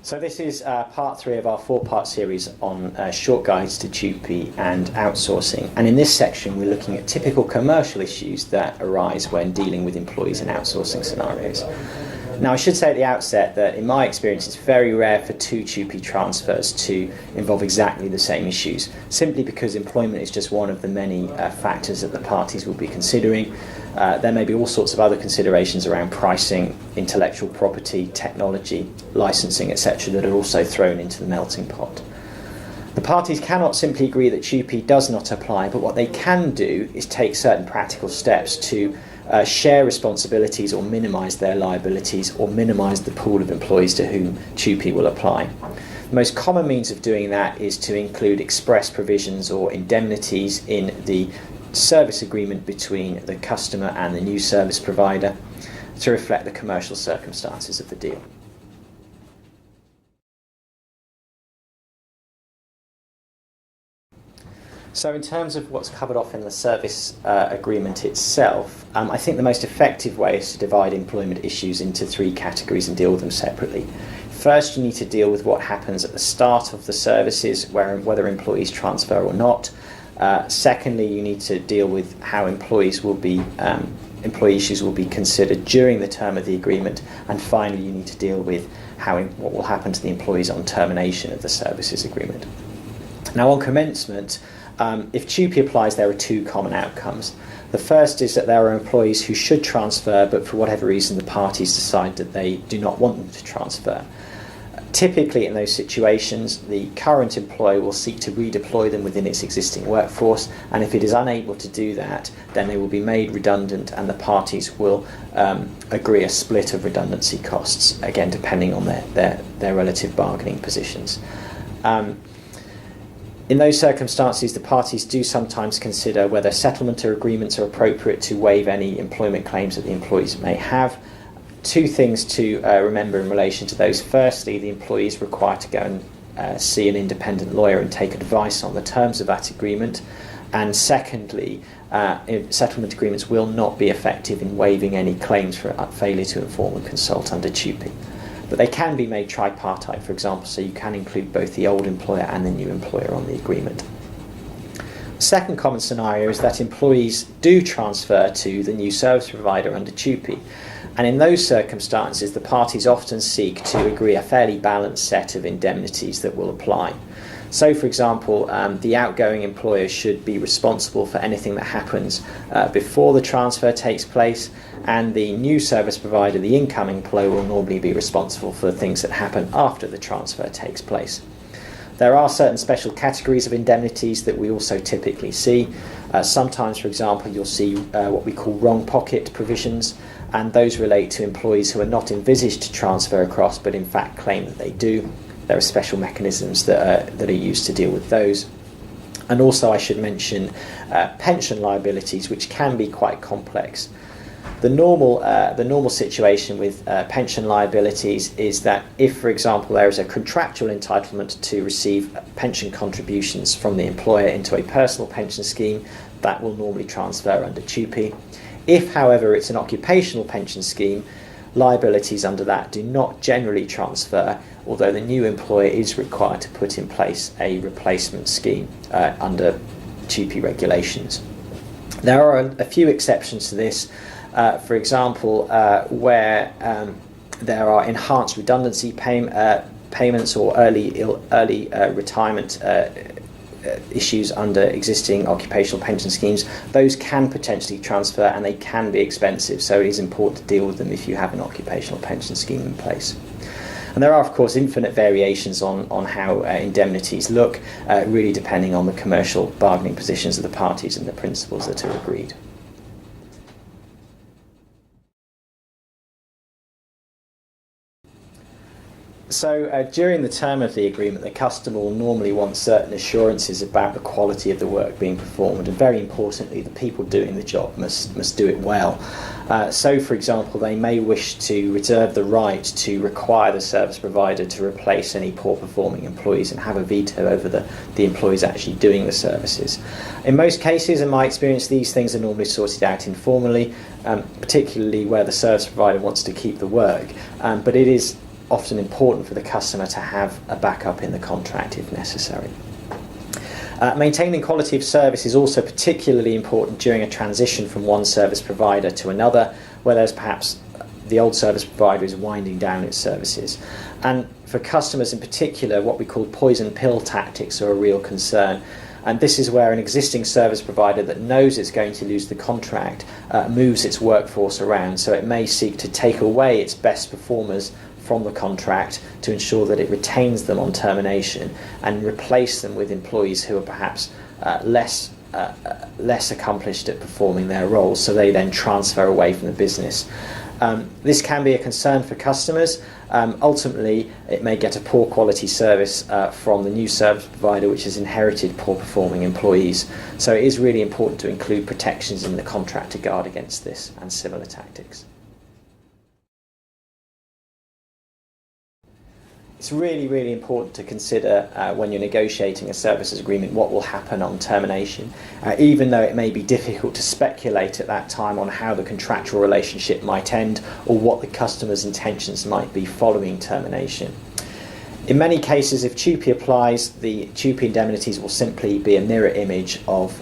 So this is part 3 of our 4-part series on short guides to TUPE and outsourcing. And in this section we're looking at typical commercial issues that arise when dealing with employees in outsourcing scenarios. Now I should say at the outset that in my experience it's very rare for 2 TUPE transfers to involve exactly the same issues, simply because employment is just one of the many factors that the parties will be considering. There may be all sorts of other considerations around pricing, intellectual property, technology, licensing, etc. that are also thrown into the melting pot. The parties cannot simply agree that TUPE does not apply, but what they can do is take certain practical steps to share responsibilities or minimise their liabilities or minimise the pool of employees to whom TUPE will apply. The most common means of doing that is to include express provisions or indemnities in the service agreement between the customer and the new service provider to reflect the commercial circumstances of the deal. So in terms of what's covered off in the service agreement itself, I think the most effective way is to divide employment issues into 3 categories and deal with them separately. First, you need to deal with what happens at the start of the services, whether employees transfer or not. Secondly, you need to deal with how employee issues will be considered during the term of the agreement. And finally, you need to deal with what will happen to the employees on termination of the services agreement. Now on commencement, if TUPE applies, there are 2 common outcomes. The first is that there are employees who should transfer, but for whatever reason the parties decide that they do not want them to transfer. Typically in those situations, the current employer will seek to redeploy them within its existing workforce, and if it is unable to do that, then they will be made redundant and the parties will agree a split of redundancy costs, again depending on their relative bargaining positions. In those circumstances, the parties do sometimes consider whether settlement or agreements are appropriate to waive any employment claims that the employees may have. 2 things to remember in relation to those. Firstly, the employee is required to go and see an independent lawyer and take advice on the terms of that agreement. And secondly, settlement agreements will not be effective in waiving any claims for failure to inform and consult under TUPE. But they can be made tripartite, for example, so you can include both the old employer and the new employer on the agreement. The second common scenario is that employees do transfer to the new service provider under TUPE. And in those circumstances, the parties often seek to agree a fairly balanced set of indemnities that will apply. So, for example, the outgoing employer should be responsible for anything that happens before the transfer takes place, and the new service provider, the incoming employer, will normally be responsible for things that happen after the transfer takes place. There are certain special categories of indemnities that we also typically see. Sometimes, for example, you'll see what we call wrong pocket provisions, and those relate to employees who are not envisaged to transfer across but in fact claim that they do. There are special mechanisms that are used to deal with those. And also I should mention pension liabilities, which can be quite complex. The normal situation with pension liabilities is that if, for example, there is a contractual entitlement to receive pension contributions from the employer into a personal pension scheme, that will normally transfer under TUPE. If, however, it's an occupational pension scheme, liabilities under that do not generally transfer, although the new employer is required to put in place a replacement scheme under TUPE regulations. There are a few exceptions to this. For example, where there are enhanced redundancy payments or early retirement issues under existing occupational pension schemes, those can potentially transfer and they can be expensive, so it is important to deal with them if you have an occupational pension scheme in place. And there are, of course, infinite variations on how indemnities look, really depending on the commercial bargaining positions of the parties and the principles that are agreed. So during the term of the agreement, the customer will normally want certain assurances about the quality of the work being performed, and very importantly, the people doing the job must do it well. So, for example, they may wish to reserve the right to require the service provider to replace any poor performing employees and have a veto over the employees actually doing the services. In most cases, in my experience, these things are normally sorted out informally, particularly where the service provider wants to keep the work, but it is often important for the customer to have a backup in the contract if necessary. Maintaining quality of service is also particularly important during a transition from one service provider to another, where there's perhaps the old service provider is winding down its services. And for customers in particular, what we call poison pill tactics are a real concern. And this is where an existing service provider that knows it's going to lose the contract moves its workforce around. So it may seek to take away its best performers from the contract to ensure that it retains them on termination and replace them with employees who are perhaps less accomplished at performing their roles, so they then transfer away from the business. This can be a concern for customers. Ultimately, it may get a poor quality service from the new service provider which has inherited poor performing employees. So it is really important to include protections in the contract to guard against this and similar tactics. It's really, really important to consider when you're negotiating a services agreement what will happen on termination, even though it may be difficult to speculate at that time on how the contractual relationship might end or what the customer's intentions might be following termination. In many cases, if TUPE applies, the TUPE indemnities will simply be a mirror image of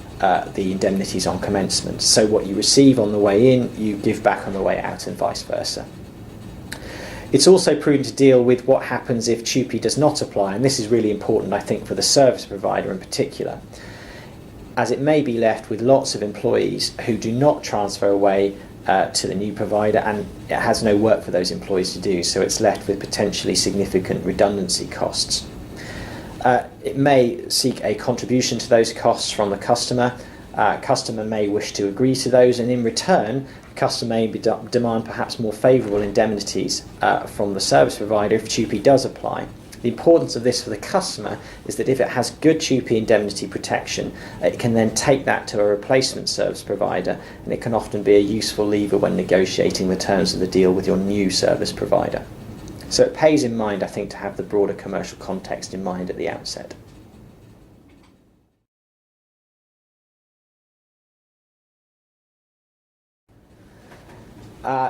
the indemnities on commencement. So what you receive on the way in, you give back on the way out, and vice versa. It's also prudent to deal with what happens if TUPE does not apply, and this is really important, I think, for the service provider in particular, as it may be left with lots of employees who do not transfer away to the new provider, and it has no work for those employees to do, so it's left with potentially significant redundancy costs. It may seek a contribution to those costs from the customer. Customer may wish to agree to those, and in return, customer may demand perhaps more favourable indemnities from the service provider if TUPE does apply. The importance of this for the customer is that if it has good TUPE indemnity protection, it can then take that to a replacement service provider, and it can often be a useful lever when negotiating the terms of the deal with your new service provider. So it pays in mind, I think, to have the broader commercial context in mind at the outset.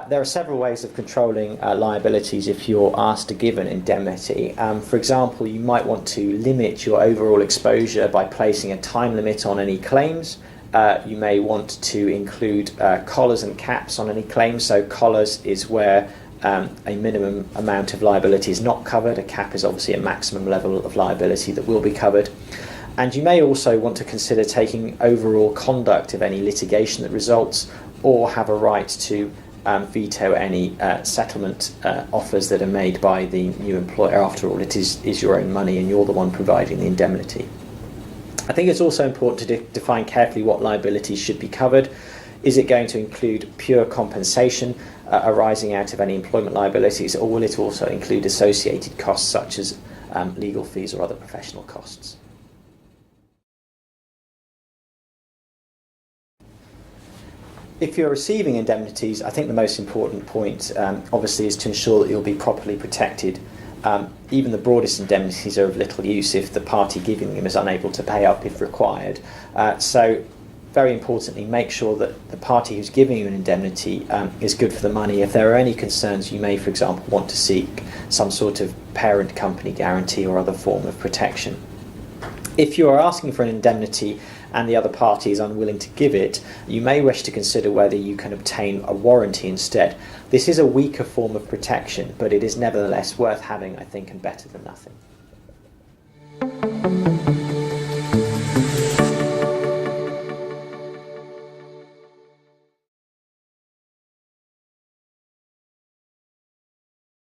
There are several ways of controlling liabilities if you're asked to give an indemnity. For example, you might want to limit your overall exposure by placing a time limit on any claims. You may want to include collars and caps on any claims. So collars is where a minimum amount of liability is not covered. A cap is obviously a maximum level of liability that will be covered. And you may also want to consider taking overall conduct of any litigation that results, or have a right to veto any settlement offers that are made by the new employer. After all, it is your own money and you're the one providing the indemnity. I think it's also important to define carefully what liabilities should be covered. Is it going to include pure compensation arising out of any employment liabilities, or will it also include associated costs such as legal fees or other professional costs? If you're receiving indemnities, I think the most important point obviously is to ensure that you'll be properly protected. Even the broadest indemnities are of little use if the party giving them is unable to pay up if required. So very importantly, make sure that the party who's giving you an indemnity is good for the money. If there are any concerns, you may, for example, want to seek some sort of parent company guarantee or other form of protection. If you are asking for an indemnity and the other party is unwilling to give it, you may wish to consider whether you can obtain a warranty instead. This is a weaker form of protection, but it is nevertheless worth having, I think, and better than nothing.